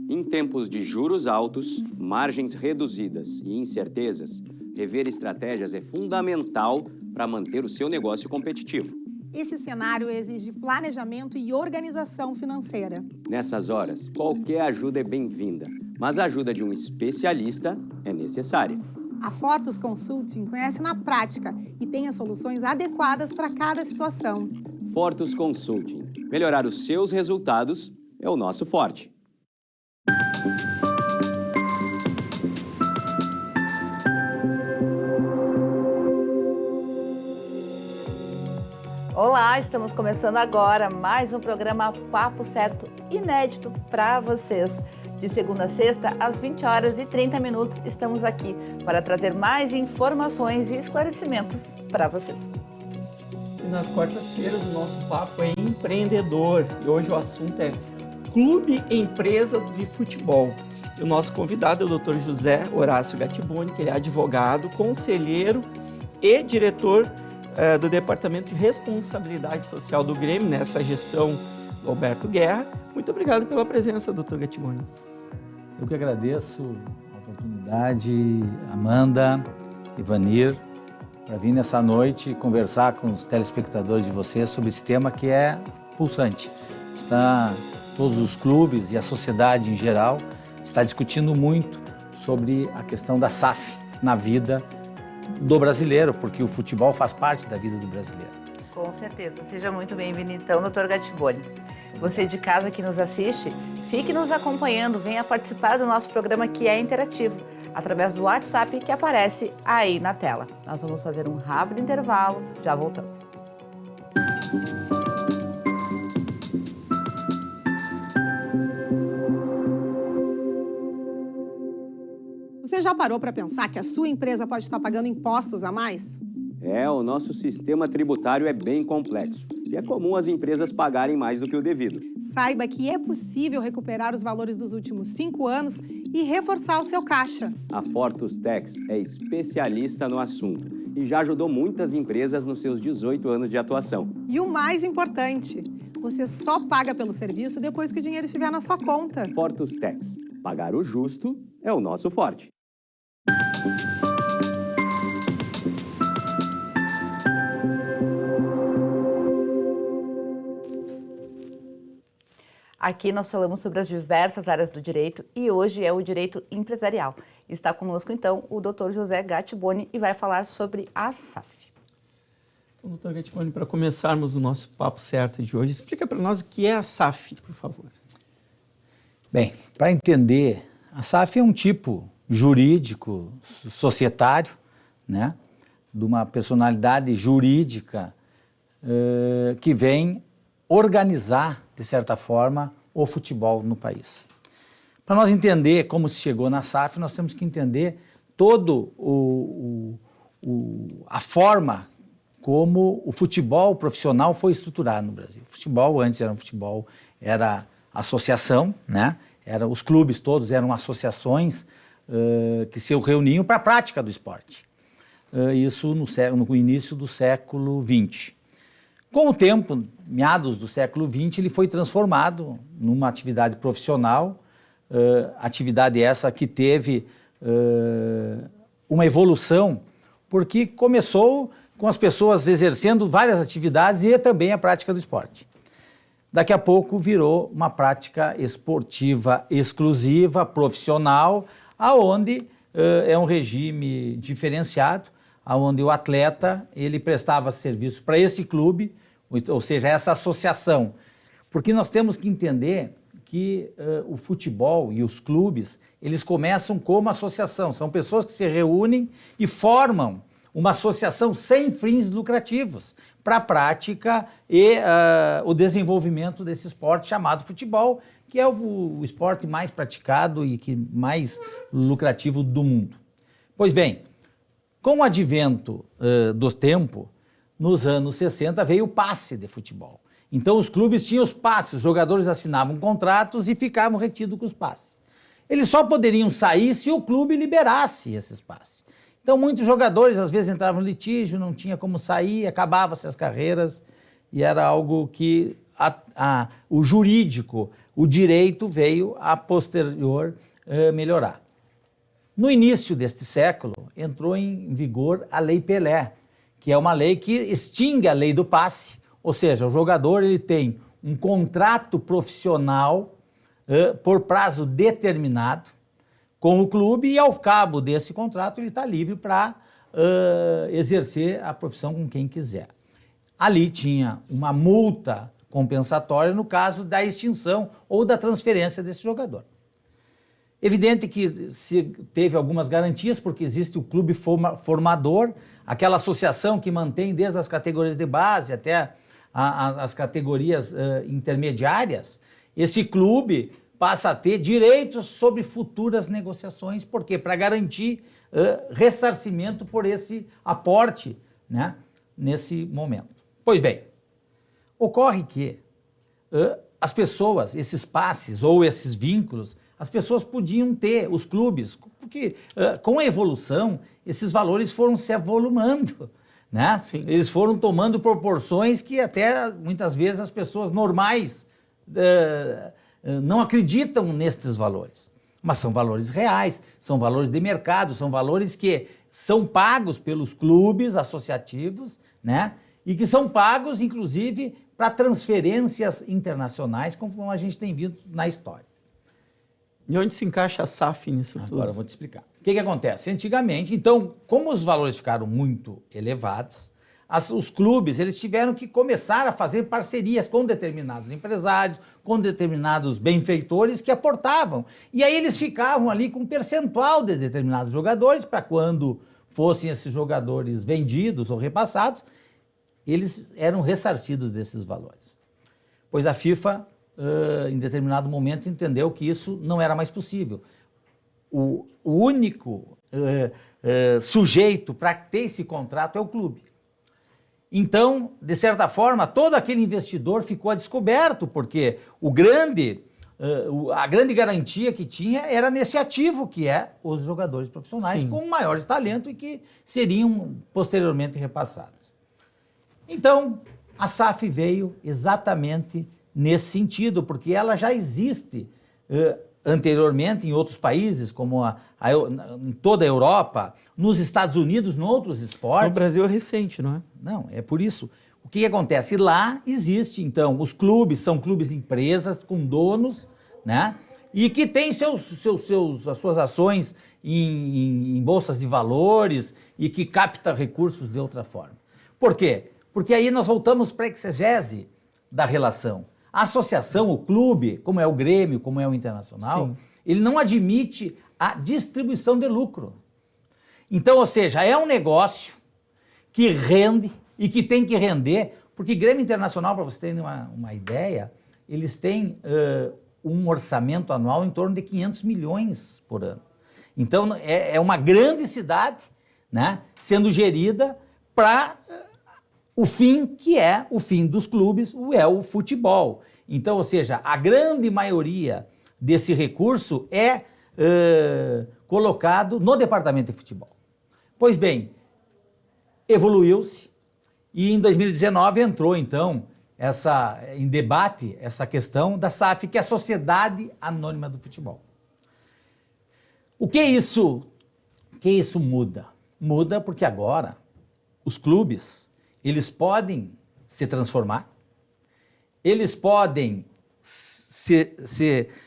Em tempos de juros altos, margens reduzidas e incertezas, rever estratégias é fundamental para manter o seu negócio competitivo. Esse cenário exige planejamento e organização financeira. Nessas horas, qualquer ajuda é bem-vinda, mas a ajuda de um especialista é necessária. A Fortus Consulting conhece na prática e tem as soluções adequadas para cada situação. Fortus Consulting. Melhorar os seus resultados é o nosso forte. Olá, estamos começando agora mais um programa Papo Certo inédito para vocês. De segunda a sexta, às 20 horas e 30 minutos, estamos aqui para trazer mais informações e esclarecimentos para vocês. E nas quartas-feiras o nosso papo é empreendedor e hoje o assunto é Clube Empresa de Futebol. E o nosso convidado é o Dr. José Horácio Gattiboni, que ele é advogado, conselheiro e diretor do Departamento de Responsabilidade Social do Grêmio, nessa gestão do Alberto Guerra. Muito obrigado pela presença, Dr. Gattiboni. Eu que agradeço a oportunidade, Amanda, Ivanir, para vir nessa noite conversar com os telespectadores de vocês sobre esse tema que é pulsante. Todos os clubes e a sociedade em geral está discutindo muito sobre a questão da SAF na vida do brasileiro, porque o futebol faz parte da vida do brasileiro. Com certeza. Seja muito bem-vindo, então, Dr. Gattiboni. Você de casa que nos assiste, fique nos acompanhando, venha participar do nosso programa que é interativo, através do WhatsApp que aparece aí na tela. Nós vamos fazer um rápido intervalo, já voltamos. Você já parou para pensar que a sua empresa pode estar pagando impostos a mais? O nosso sistema tributário é bem complexo e é comum as empresas pagarem mais do que o devido. Saiba que é possível recuperar os valores dos últimos 5 anos e reforçar o seu caixa. A Fortus Tax é especialista no assunto e já ajudou muitas empresas nos seus 18 anos de atuação. E o mais importante, você só paga pelo serviço depois que o dinheiro estiver na sua conta. Fortus Tax. Pagar o justo é o nosso forte. Aqui nós falamos sobre as diversas áreas do direito e hoje é o direito empresarial. Está conosco, então, o Dr. José Gattiboni e vai falar sobre a SAF. Então, Dr. Gattiboni, para começarmos o nosso papo certo de hoje, explica para nós o que é a SAF, por favor. Bem, para entender, a SAF é um tipo jurídico, societário, né, de uma personalidade jurídica que vem organizar, de certa forma, o futebol no país. Para nós entender como se chegou na SAF, nós temos que entender todo a forma como o futebol profissional foi estruturado no Brasil. O futebol antes era associação, né? Os clubes todos eram associações que se reuniam para a prática do esporte. Isso no início do século XX. Com o tempo, meados do século XX, ele foi transformado numa atividade profissional, atividade essa que teve uma evolução, porque começou com as pessoas exercendo várias atividades e também a prática do esporte. Daqui a pouco virou uma prática esportiva exclusiva, profissional, aonde é um regime diferenciado, onde o atleta ele prestava serviço para esse clube, ou seja, essa associação. Porque nós temos que entender que o futebol e os clubes, eles começam como associação. São pessoas que se reúnem e formam uma associação sem fins lucrativos para a prática e o desenvolvimento desse esporte chamado futebol, que é o esporte mais praticado e mais lucrativo do mundo. Pois bem, com o advento do tempo, nos anos 60 veio o passe de futebol. Então os clubes tinham os passes, os jogadores assinavam contratos e ficavam retidos com os passes. Eles só poderiam sair se o clube liberasse esses passes. Então muitos jogadores às vezes entravam no litígio, não tinha como sair, acabavam-se as carreiras e era algo que o jurídico, o direito veio a posterior melhorar. No início deste século, entrou em vigor a Lei Pelé, que é uma lei que extingue a lei do passe, ou seja, o jogador ele tem um contrato profissional por prazo determinado com o clube e ao cabo desse contrato ele está livre para exercer a profissão com quem quiser. Ali tinha uma multa compensatória no caso da extinção ou da transferência desse jogador. Evidente que se teve algumas garantias, porque existe o clube formador, aquela associação que mantém desde as categorias de base até as categorias intermediárias. Esse clube passa a ter direitos sobre futuras negociações, porque para garantir ressarcimento por esse aporte, né, nesse momento. Pois bem, ocorre que as pessoas, esses passes ou esses vínculos, as pessoas podiam ter, os clubes, porque com a evolução, esses valores foram se avolumando, né? Sim. Eles foram tomando proporções que até, muitas vezes, as pessoas normais não acreditam nestes valores. Mas são valores reais, são valores de mercado, são valores que são pagos pelos clubes associativos, né? E que são pagos, inclusive, para transferências internacionais, como a gente tem visto na história. E onde se encaixa a SAF nisso tudo? Agora eu vou te explicar. O que acontece? Antigamente, então, como os valores ficaram muito elevados, os clubes eles tiveram que começar a fazer parcerias com determinados empresários, com determinados benfeitores que aportavam. E aí eles ficavam ali com um percentual de determinados jogadores, para quando fossem esses jogadores vendidos ou repassados, eles eram ressarcidos desses valores. Pois a FIFA, em determinado momento, entendeu que isso não era mais possível. O único sujeito para ter esse contrato é o clube. Então, de certa forma, todo aquele investidor ficou a descoberto, porque a grande garantia que tinha era nesse ativo, que é os jogadores profissionais. Sim. Com maiores talentos e que seriam posteriormente repassados. Então, a SAF veio exatamente nesse sentido, porque ela já existe anteriormente em outros países, como em toda a Europa, nos Estados Unidos, em outros esportes. No Brasil é recente, não é? Não, é por isso. O que acontece? Lá existe, então, os clubes, são clubes empresas com donos, né? E que têm as suas ações em bolsas de valores e que capta recursos de outra forma. Por quê? Porque aí nós voltamos para a exegese da relação. A associação, o clube, como é o Grêmio, como é o Internacional, sim, ele não admite a distribuição de lucro. Então, ou seja, é um negócio que rende e que tem que render, porque Grêmio Internacional, para vocês terem uma ideia, eles têm um orçamento anual em torno de 500 milhões por ano. Então, é uma grande cidade, né, sendo gerida para o fim que é o fim dos clubes, é o futebol. Então, ou seja, a grande maioria desse recurso é colocado no departamento de futebol. Pois bem, evoluiu-se e em 2019 entrou então em debate essa questão da SAF, que é a Sociedade Anônima do Futebol. O que isso muda? Muda porque agora os clubes eles podem se transformar, eles podem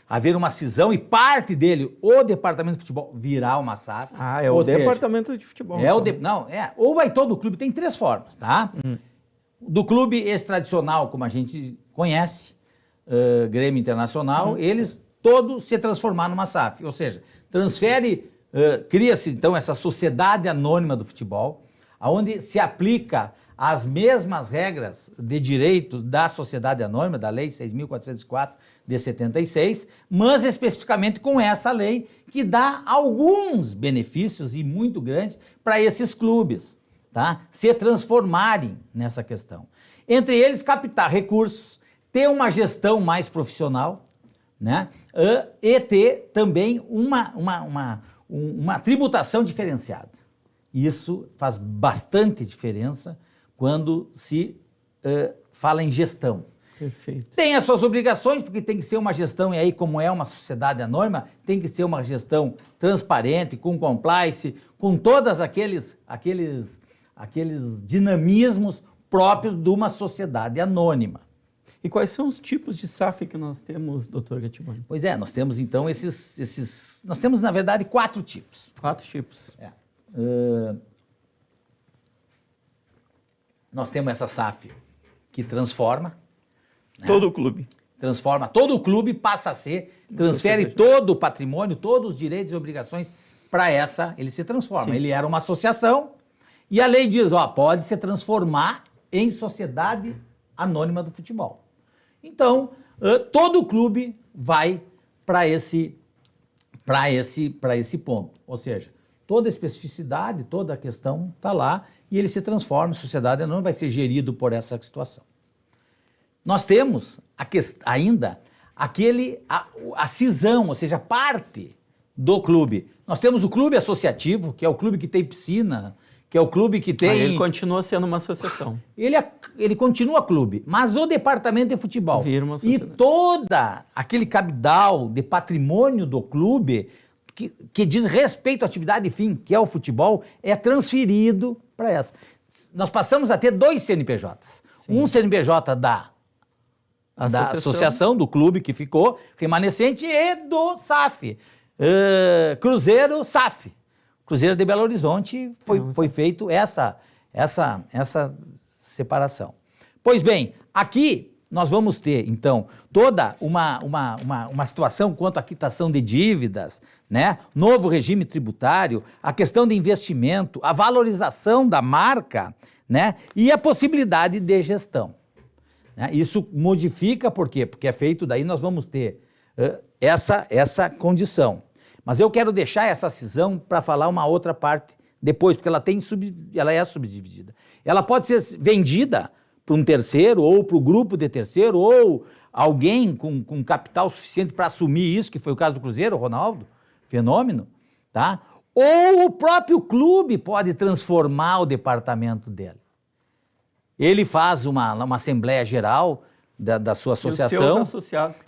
haver uma cisão e parte dele, o departamento de futebol, virar uma SAF. Ah, é o departamento de futebol. Ou vai todo o clube, tem 3 formas, tá? Do clube ex-tradicional, como a gente conhece, Grêmio Internacional, eles todos se transformar numa SAF, ou seja, cria-se então essa Sociedade Anônima do Futebol, onde se aplica as mesmas regras de direito da Sociedade Anônima, da Lei 6.404 de 76, mas especificamente com essa lei que dá alguns benefícios e muito grandes para esses clubes, tá? Se transformarem nessa questão. Entre eles, captar recursos, ter uma gestão mais profissional, né? E ter também uma tributação diferenciada. Isso faz bastante diferença quando se fala em gestão. Perfeito. Tem as suas obrigações, porque tem que ser uma gestão, e aí como é uma sociedade anônima, tem que ser uma gestão transparente, com compliance, com todos aqueles dinamismos próprios de uma sociedade anônima. E quais são os tipos de SAF que nós temos, doutor Gattiboni? Pois é, nós temos então nós temos na verdade 4 tipos. 4 tipos. Nós temos essa SAF que transforma, né? Todo o clube. Transforma, todo o clube passa a ser, transfere todo o patrimônio, todos os direitos e obrigações para ele se transforma. Sim. Ele era uma associação e a lei diz, pode se transformar em sociedade anônima do futebol. Então, todo o clube vai para esse ponto. Ou seja, toda a especificidade, toda a questão está lá e ele se transforma em sociedade anônima, vai ser gerido por essa situação. Nós temos ainda a cisão, ou seja, parte do clube. Nós temos o clube associativo, que é o clube que tem piscina, que é o clube que tem... Ele continua sendo uma associação. Ele continua clube, mas o departamento de futebol Vira uma e sociedade. toda aquele cabidal de patrimônio do clube que diz respeito à atividade fim, que é o futebol, é transferido para essa. Nós passamos a ter 2 CNPJs. Sim. Um CNPJ da associação do clube que ficou remanescente e do SAF. Cruzeiro SAF. Cruzeiro de Belo Horizonte foi feito essa separação. Pois bem, aqui nós vamos ter, então, toda uma situação quanto à quitação de dívidas, né? Novo regime tributário, a questão de investimento, a valorização da marca, né? E a possibilidade de gestão. Né? Isso modifica, por quê? Porque é feito, daí nós vamos ter essa condição. Mas eu quero deixar essa cisão para falar uma outra parte depois, porque ela é subdividida. Ela pode ser vendida para um terceiro, ou para o grupo de terceiro, ou alguém com capital suficiente para assumir isso, que foi o caso do Cruzeiro, o Ronaldo, fenômeno, tá? Ou o próprio clube pode transformar o departamento dele. Ele faz uma assembleia geral da sua associação.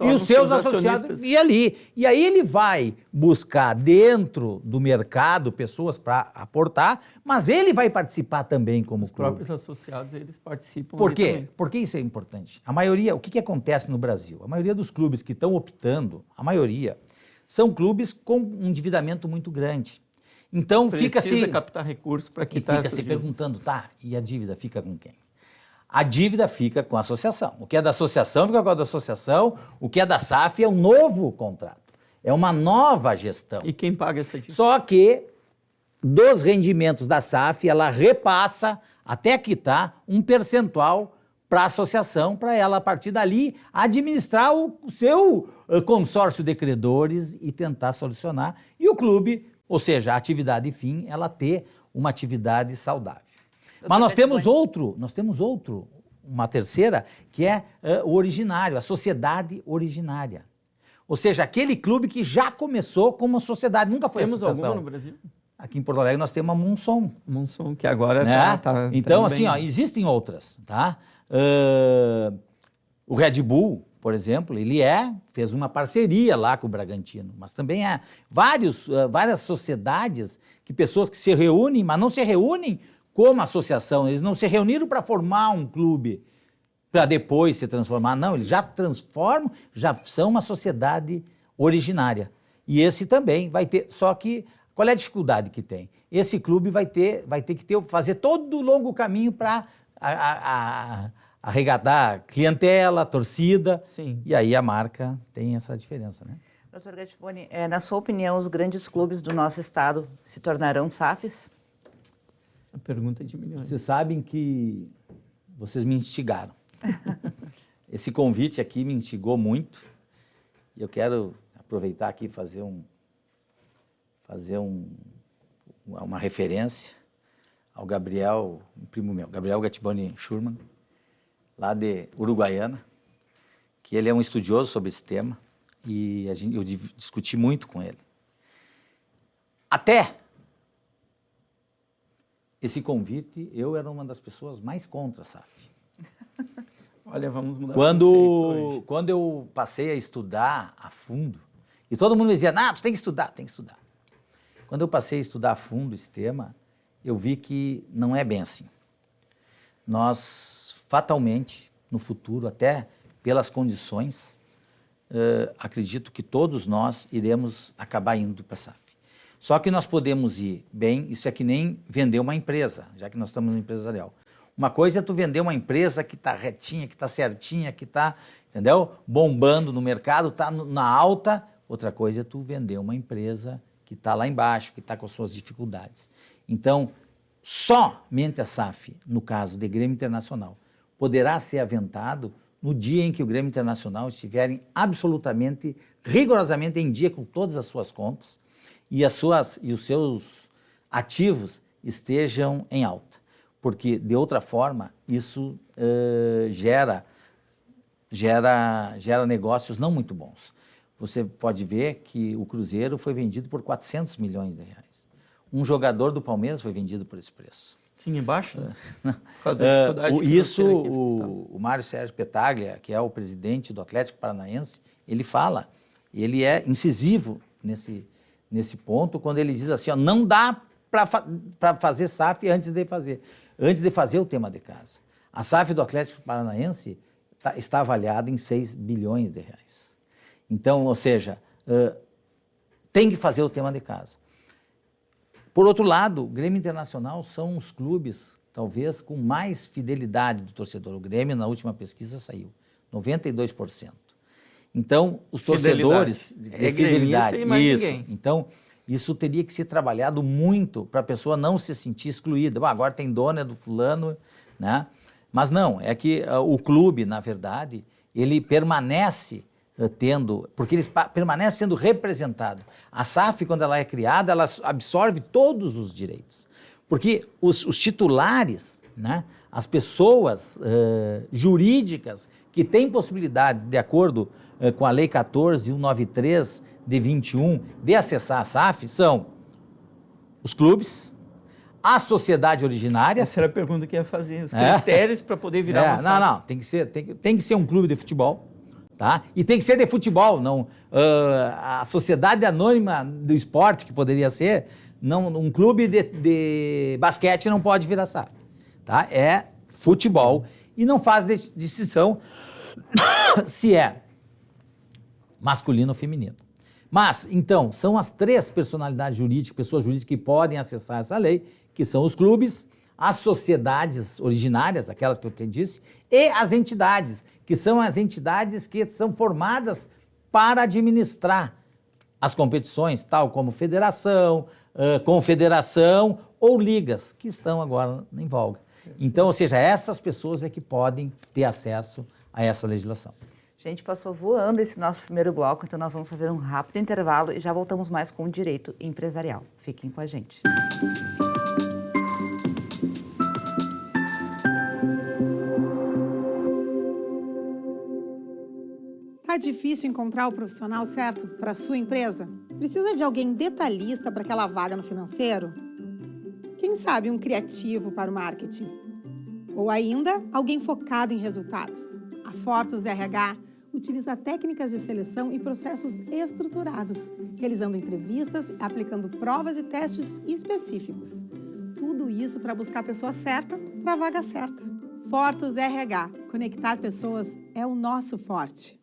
E os seus associados e ali. E aí ele vai buscar dentro do mercado pessoas para aportar, mas ele vai participar também como clube. Os próprios associados, eles participam. Por quê? Também. Por que isso é importante? A maioria, o que acontece no Brasil? A maioria dos clubes que estão optando, a maioria, são clubes com um endividamento muito grande. Então Precisa captar recursos para quitar fica se perguntando, e a dívida fica com quem? A dívida fica com a associação. O que é da associação fica com a da associação, o que é da SAF é um novo contrato. É uma nova gestão. E quem paga essa dívida? Só que dos rendimentos da SAF, ela repassa até quitar um percentual para a associação, para ela, a partir dali, administrar o seu consórcio de credores e tentar solucionar. E o clube, ou seja, a atividade fim, ela ter uma atividade saudável. Mas nós temos uma terceira, que é o originário, a sociedade originária. Ou seja, aquele clube que já começou como uma sociedade, nunca foi associação. Temos alguma no Brasil? Aqui em Porto Alegre nós temos a Monson. Monson, que agora né? tá então, assim, bem... existem outras, tá? O Red Bull, por exemplo, ele fez uma parceria lá com o Bragantino, mas também várias sociedades, pessoas que se reúnem, mas não se reúnem como associação, eles não se reuniram para formar um clube, para depois se transformar, não, eles já transformam, já são uma sociedade originária. E esse também vai ter, só que, qual é a dificuldade que tem? Esse clube vai ter que fazer todo o longo caminho para arrecadar clientela, torcida, Sim. E aí a marca tem essa diferença, né? Doutor Gattiboni, na sua opinião, os grandes clubes do nosso estado se tornarão SAFs? A pergunta é de milhões. Vocês sabem que vocês me instigaram. Esse convite aqui me instigou muito e eu quero aproveitar aqui e fazer uma referência ao Gabriel, um primo meu, Gabriel Gattiboni Schurman, lá de Uruguaiana, que ele é um estudioso sobre esse tema e eu discuti muito com ele. Até esse convite, eu era uma das pessoas mais contra a SAF. Olha, vamos mudar conceitos hoje. Quando eu passei a estudar a fundo, e todo mundo me dizia, tu tem que estudar, tem que estudar. Quando eu passei a estudar a fundo esse tema, eu vi que não é bem assim. Nós, fatalmente, no futuro, até pelas condições, acredito que todos nós iremos acabar indo para a SAF. Só que nós podemos ir bem, isso é que nem vender uma empresa, já que nós estamos no empresarial. Uma coisa é tu vender uma empresa que está retinha, que está certinha, que está, entendeu? Bombando no mercado, está na alta. Outra coisa é tu vender uma empresa que está lá embaixo, que está com as suas dificuldades. Então, somente a SAF, no caso de Grêmio Internacional, poderá ser aventado no dia em que o Grêmio Internacional estiver absolutamente, rigorosamente em dia com todas as suas contas e os seus ativos estejam em alta. Porque, de outra forma, isso gera negócios não muito bons. Você pode ver que o Cruzeiro foi vendido por 400 milhões de reais. Um jogador do Palmeiras foi vendido por esse preço. Sim, embaixo? Por causa da dificuldade o Mário Sérgio Petaglia, que é o presidente do Atlético Paranaense, ele fala, ele é incisivo nesse ponto, quando ele diz assim, não dá para fazer SAF antes de fazer o tema de casa. A SAF do Atlético Paranaense está avaliada em 6 bilhões de reais. Então, ou seja, tem que fazer o tema de casa. Por outro lado, o Grêmio Internacional são os clubes, talvez, com mais fidelidade do torcedor. O Grêmio, na última pesquisa, saiu 92%. Então, os torcedores... Fidelidade. E mais isso. Ninguém. Então, isso teria que ser trabalhado muito para a pessoa não se sentir excluída. Agora tem dono, é do fulano, né? Mas não, é que o clube, na verdade, ele permanece porque ele permanece sendo representado. A SAF, quando ela é criada, ela absorve todos os direitos. Porque os titulares, né, as pessoas jurídicas que têm possibilidade, de acordo com a Lei 14.193 de 21, de acessar a SAF, são os clubes, a sociedade originária. Essa era a pergunta que eu ia fazer, os critérios para poder virar uma SAF. Não, tem que ser um clube de futebol. Tá? E tem que ser de futebol, não a sociedade anônima do esporte, que poderia ser, não, um clube de basquete não pode virar SAF. Tá? É futebol e não faz distinção se é masculino ou feminino. Mas, então, são as 3 personalidades jurídicas, pessoas jurídicas que podem acessar essa lei, que são os clubes, as sociedades originárias, aquelas que eu te disse, e as entidades, que são as entidades que são formadas para administrar as competições, tal como federação, confederação ou ligas, que estão agora em voga. Então, ou seja, essas pessoas é que podem ter acesso a essa legislação. Gente, passou voando esse nosso primeiro bloco, então nós vamos fazer um rápido intervalo e já voltamos mais com o direito empresarial. Fiquem com a gente. Tá difícil encontrar o profissional certo para a sua empresa? Precisa de alguém detalhista para aquela vaga no financeiro? Quem sabe um criativo para o marketing? Ou ainda, alguém focado em resultados? A Fortus RH utiliza técnicas de seleção e processos estruturados, realizando entrevistas e aplicando provas e testes específicos. Tudo isso para buscar a pessoa certa para a vaga certa. Fortus RH. Conectar pessoas é o nosso forte.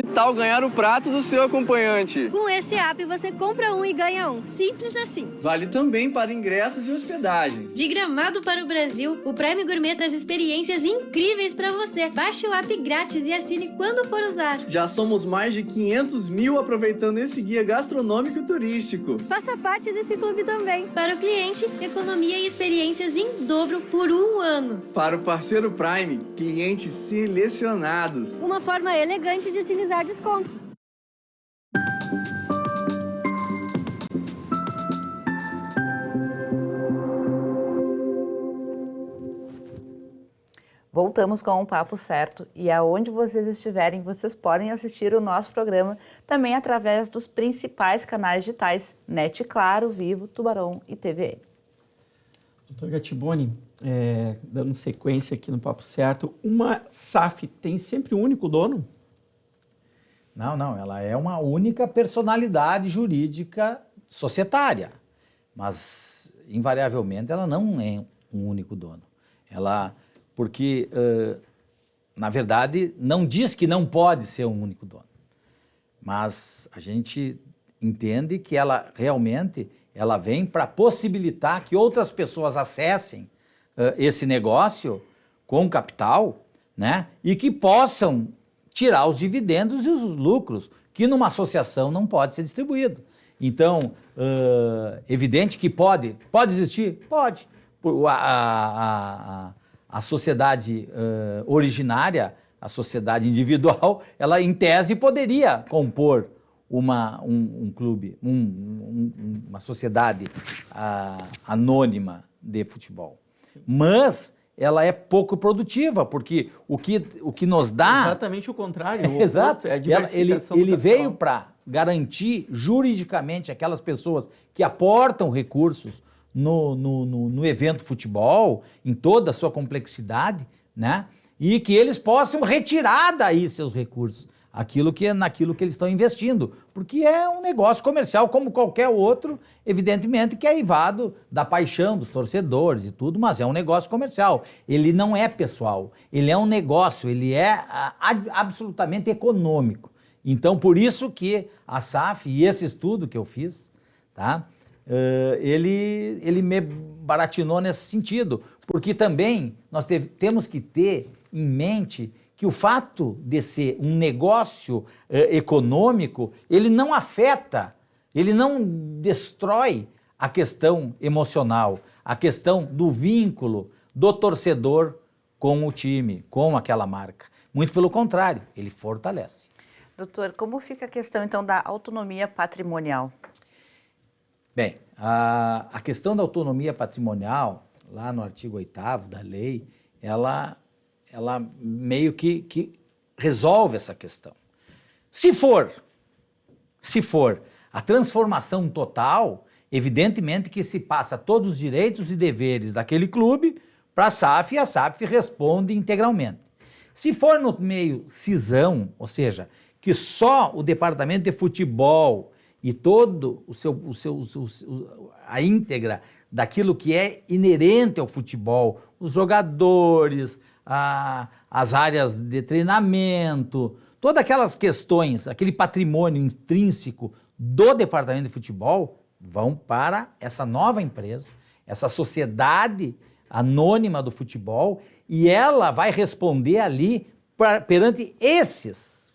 Que tal ganhar o prato do seu acompanhante? Com esse app você compra um e ganha um. Simples assim. Vale também para ingressos e hospedagens. De Gramado para o Brasil, o Prime Gourmet traz experiências incríveis para você. Baixe o app grátis e assine quando for usar. Já somos mais de 500 mil aproveitando esse guia gastronômico e turístico. Faça parte desse clube também. Para o cliente, economia e experiências em dobro por 1 ano. Para o parceiro Prime, clientes selecionados. Uma forma elegante de utilizar descontos. Voltamos com um papo certo e aonde vocês estiverem, vocês podem assistir o nosso programa também através dos principais canais digitais NET Claro, Vivo, Tubarão e TVN. Doutor Gattiboni, dando sequência aqui no Papo Certo, uma SAF tem sempre um único dono? Não, ela é uma única personalidade jurídica societária, mas invariavelmente ela não é um único dono. Porque, na verdade, não diz que não pode ser um único dono, mas a gente entende que ela realmente vem para possibilitar que outras pessoas acessem esse negócio com capital, né, e que possam tirar os dividendos e os lucros, que numa associação não pode ser distribuído. Então, evidente que pode existir? Pode. A sociedade originária, a sociedade individual, ela em tese poderia compor um clube, uma sociedade anônima de futebol. Mas ela é pouco produtiva, porque o que nos dá... Exatamente o contrário. Exato. É a diversificação ele do capital. veio para garantir juridicamente aquelas pessoas que aportam recursos no evento futebol, em toda a sua complexidade, né? E que eles possam retirar daí seus recursos, naquilo que eles estão investindo, porque é um negócio comercial como qualquer outro, evidentemente que é eivado da paixão dos torcedores e tudo, mas é um negócio comercial. Ele não é pessoal, ele é um negócio, ele é absolutamente econômico. Então, por isso que a SAF e esse estudo que eu fiz, tá? Ele me baratinou nesse sentido, porque também nós temos que ter em mente que o fato de ser um negócio econômico, ele não afeta, ele não destrói a questão emocional, a questão do vínculo do torcedor com o time, com aquela marca. Muito pelo contrário, ele fortalece. Doutor, como fica a questão, então, da autonomia patrimonial? Bem, a questão da autonomia patrimonial, lá no artigo 8º da lei, ela meio que resolve essa questão. Se for a transformação total, evidentemente que se passa todos os direitos e deveres daquele clube para a SAF e a SAF responde integralmente. Se for no meio cisão, ou seja, que só o departamento de futebol e todo a íntegra daquilo que é inerente ao futebol, os jogadores, as áreas de treinamento, todas aquelas questões, aquele patrimônio intrínseco do departamento de futebol vão para essa nova empresa, essa sociedade anônima do futebol, e ela vai responder ali perante esses.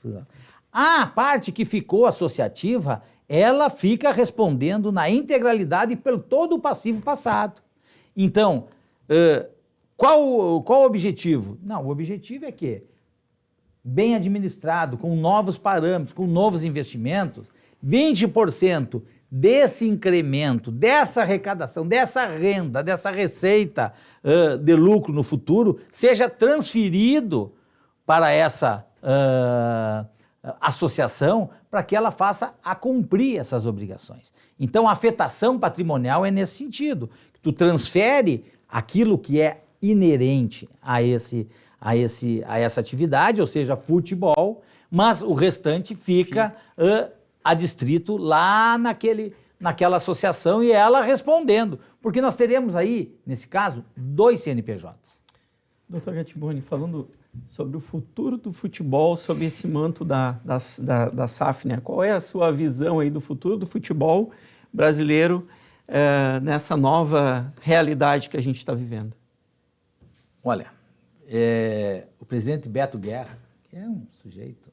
A parte que ficou associativa, ela fica respondendo na integralidade pelo todo o passivo passado. Então, qual o objetivo? Não, o objetivo é que, bem administrado, com novos parâmetros, com novos investimentos, 20% desse incremento, dessa arrecadação, dessa renda, dessa receita de lucro no futuro, seja transferido para essa associação, para que ela faça a cumprir essas obrigações. Então, a afetação patrimonial é nesse sentido. Tu transfere aquilo que é inerente a essa atividade, ou seja, futebol, mas o restante fica adstrito lá naquela associação e ela respondendo. Porque nós teremos aí, nesse caso, 2 CNPJs. Doutor Gattiboni, falando sobre o futuro do futebol, sobre esse manto da SAF, né? Qual é a sua visão aí do futuro do futebol brasileiro nessa nova realidade que a gente está vivendo? Olha, o presidente Beto Guerra, que é um sujeito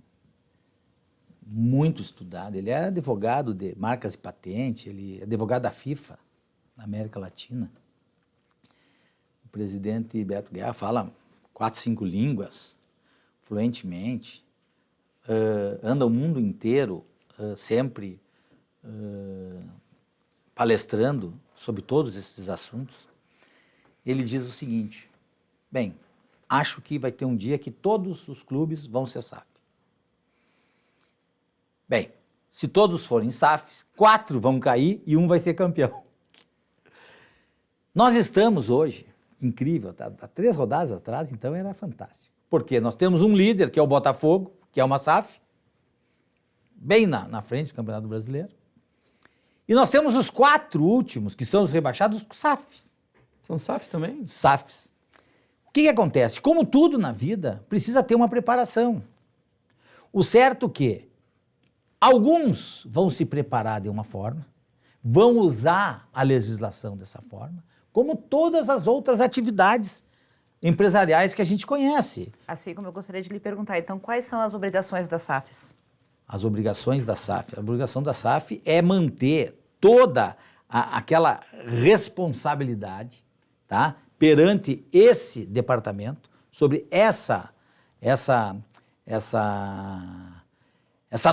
muito estudado, ele é advogado de marcas e patentes, ele é advogado da FIFA, na América Latina. O presidente Beto Guerra fala 4, 5 línguas, fluentemente, anda o mundo inteiro sempre palestrando sobre todos esses assuntos. Ele diz o seguinte: bem, acho que vai ter um dia que todos os clubes vão ser SAF. Bem, se todos forem SAF, 4 vão cair e 1 vai ser campeão. Nós estamos hoje, incrível, há 3 rodadas atrás, então era fantástico. Porque nós temos um líder, que é o Botafogo, que é uma SAF, bem na frente do Campeonato Brasileiro. E nós temos os 4 últimos, que são os rebaixados, SAFs. São SAFs também? SAFs. O que acontece? Como tudo na vida, precisa ter uma preparação. O certo é que alguns vão se preparar de uma forma, vão usar a legislação dessa forma, como todas as outras atividades empresariais que a gente conhece. Assim como eu gostaria de lhe perguntar, então, quais são as obrigações das SAFs? As obrigações da SAF. A obrigação da SAF é manter toda aquela responsabilidade, tá, perante esse departamento sobre essa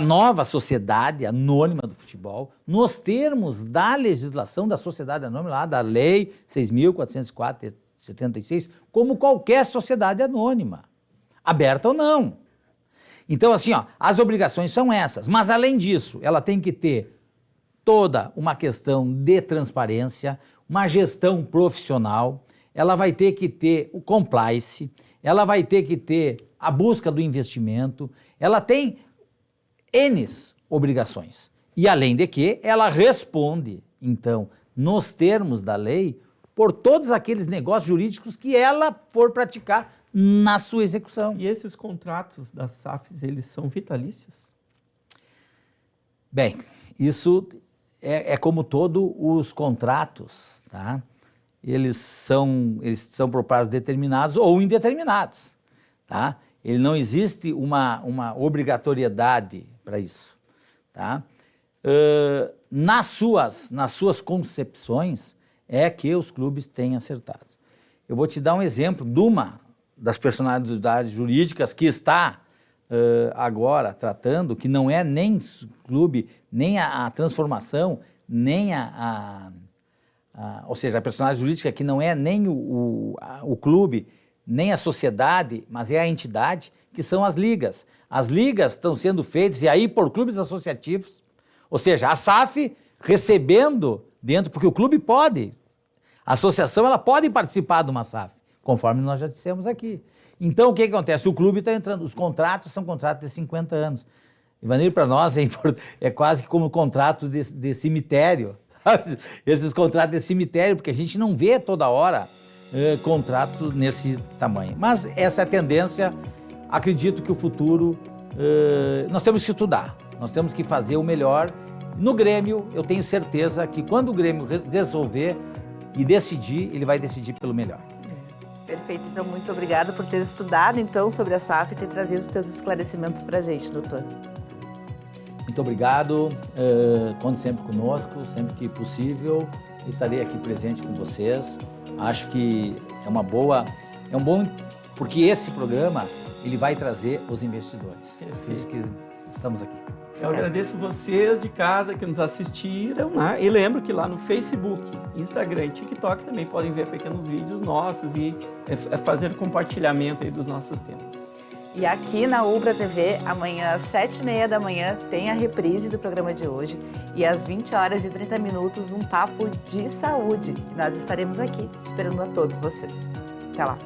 nova sociedade anônima do futebol, nos termos da legislação da sociedade anônima, lá da Lei 6.404 de 76, como qualquer sociedade anônima, aberta ou não. Então, assim, ó, as obrigações são essas, mas além disso, ela tem que ter toda uma questão de transparência, uma gestão profissional, ela vai ter que ter o compliance, ela vai ter que ter a busca do investimento, ela tem N obrigações. E além de que, ela responde, então, nos termos da lei, por todos aqueles negócios jurídicos que ela for praticar na sua execução. E esses contratos das SAFs, eles são vitalícios? Bem, isso é como todos os contratos, tá? Eles são por prazos determinados ou indeterminados, tá? Ele não existe uma obrigatoriedade para isso, tá? Nas suas concepções é que os clubes têm acertado. Eu vou te dar um exemplo de uma das personalidades jurídicas que está agora tratando, que não é nem clube, nem a transformação, nem ou seja, a personalidade jurídica que não é nem o clube, nem a sociedade, mas é a entidade, que são as ligas. As ligas estão sendo feitas, e aí por clubes associativos, ou seja, a SAF recebendo dentro, porque o clube pode, a associação ela pode participar de uma SAF, conforme nós já dissemos aqui. Então, o que acontece? O clube está entrando, os contratos são contratos de 50 anos. Ivanir, para nós, é quase como um contrato de cemitério, sabe? Esses contratos de cemitério, porque a gente não vê toda hora contrato nesse tamanho. Mas essa é a tendência. Acredito que o futuro, nós temos que estudar, nós temos que fazer o melhor. No Grêmio, eu tenho certeza que quando o Grêmio resolver e decidir, ele vai decidir pelo melhor. Perfeito, então muito obrigada por ter estudado então sobre a SAF e ter trazido os seus esclarecimentos para a gente, doutor. Muito obrigado, conte sempre conosco, sempre que possível, estarei aqui presente com vocês. Acho que é um bom, porque esse programa, ele vai trazer os investidores. Por isso que estamos aqui. Eu agradeço vocês de casa que nos assistiram, né? E lembro que lá no Facebook, Instagram e TikTok também podem ver pequenos vídeos nossos e fazer compartilhamento aí dos nossos temas. E aqui na Ubra TV, amanhã às 7h30 da manhã, tem a reprise do programa de hoje. E às 20h30, um papo de saúde. Nós estaremos aqui esperando a todos vocês. Até lá!